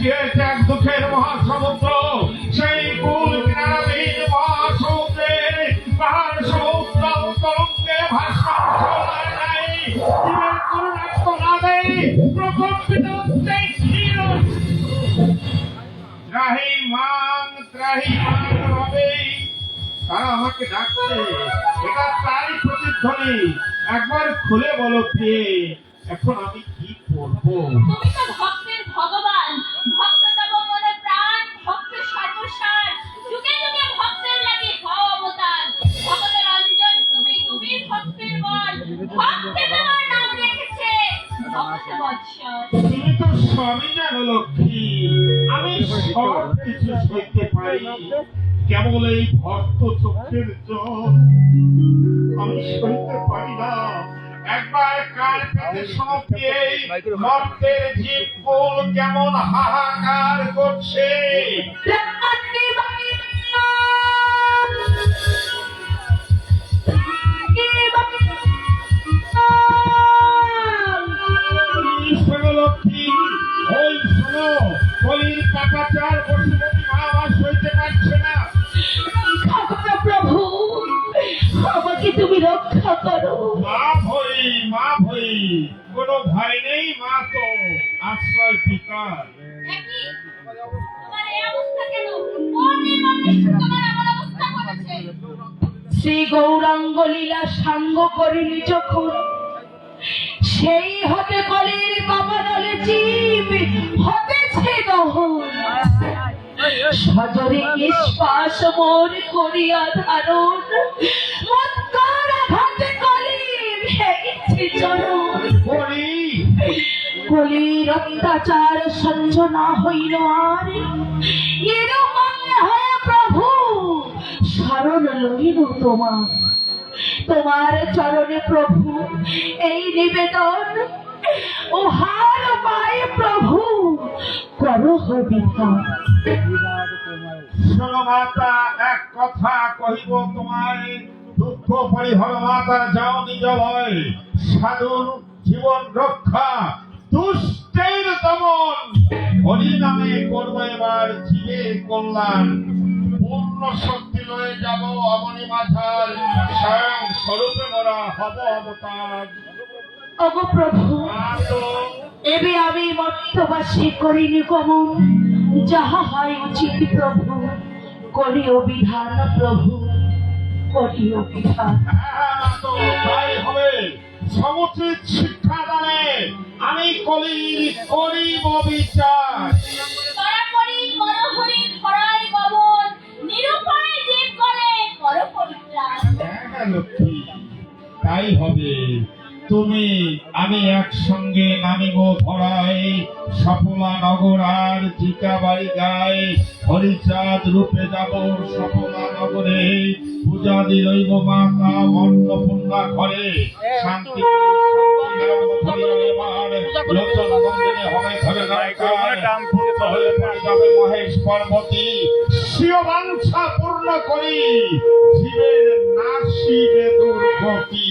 সৃষ্টি হয়েছে এক দুঃখের মহাসমুদ্র। সেই কুল কিনারাবিহীন মহাসমুদ্রে পাহাড় সমুদ্র তরঙ্গে ভাসমান চলার নাই। জীবের করুণাত্ম নাদে প্রকম্পিত হচ্ছে ক্ষীর। ত্রাহিমাং হবে। তারা আমাকে ডাকছে, এটা তাই প্রতিধ্বনি। একবার খুলে বলো প্রিয়ে, এখন আমি কি করবো? তুমি তো ভক্তের ভগবান, ভক্ত তব মনে প্রাণ, ভক্তের সর্বসার, যুগে যুগে ভক্তের লাগি হও অবতার। ভক্তের রঞ্জন তুমি, তুমি ভক্তের বল, ভক্তে তোমার নাম রেখেছে ভক্ত বৎসর। তুমি তো সবই জানো লক্ষ্মী, আমি সব কিছু সইতে পারি, কেবল এই ভক্ত চোখের জল আমি সইতে পারি না। একবার কার পেতে শোনে মর্তের জীব কুল কেমন হাহাকার করছে। লক্ষ্মী ওই শোনো, কলির কাকাচার বসুমতী মা আমার সইতে পারছে না। প্রভু আমাকে তুমি রক্ষা করো। মা ভই কোনো ভয় নেই, মা তো আশ্রয় পিতার। তোমার এই অবস্থা কেন? কোন নির্মম তোমার এমন অবস্থা করেছে? শ্রী গৌরাঙ্গ লীলা সাঙ্গ করিনি যখন, সেই হতে কলির কপালে জীব হতেছে দহন। সজরে নিঃশ্বাস মোর করিয়া ধারণ, মত্তর আঘাতে কলির ভেঙেছে চরণ। কলির অত্যাচার সহ্য না হইল আর, নিরুপায় হয়ে প্রভু শরণ লইল তোমার। তোমার চরণে প্রভু এই নিবেদন, ওহার পায়ে প্রভু করো বিধান। শোনো মাতা, এক কথা কহিব তোমায়, দুঃখ পরিহর মাতা যাও নিজ ভয়। সাধুর জীবন রক্ষা, দুষ্টের দমন, হরি নামে করবো এবার জীবের কল্যাণ। পূর্ণ শক্তি লয়ে যাব অবনী মাঝার, স্বয়ং স্বরূপে মোরা হব অবতার। ওগো প্রভু, এবে আমি মর্তবাসী করিনি গমন, যাহা হয় উচিত প্রভু করিও বিধান। প্রভু করিও বিধান। তাই হবে, সমুচিত শিক্ষা দানে আমি কলির করিব বিচার। করি মনোহরি ধরায় গমন, নিরুপায় জীব করে কর পরিত্রাণ। হ্যাঁ লক্ষ্মী, তাই হবে। তুমি আমি একসঙ্গে নামিব ধরায়, সফলা নগর আর জিকা বাড়ি গায়ে। হরিচাঁদ রূপে যাব সফলা নগরে, পূজা দিলইব মাতা অন্নপূর্ণা ঘরে। শান্তি মহেশ পার্বতী স্বীয় বাঞ্ছা পূর্ণ করি, জীবের নাশিবে দুর্গতি।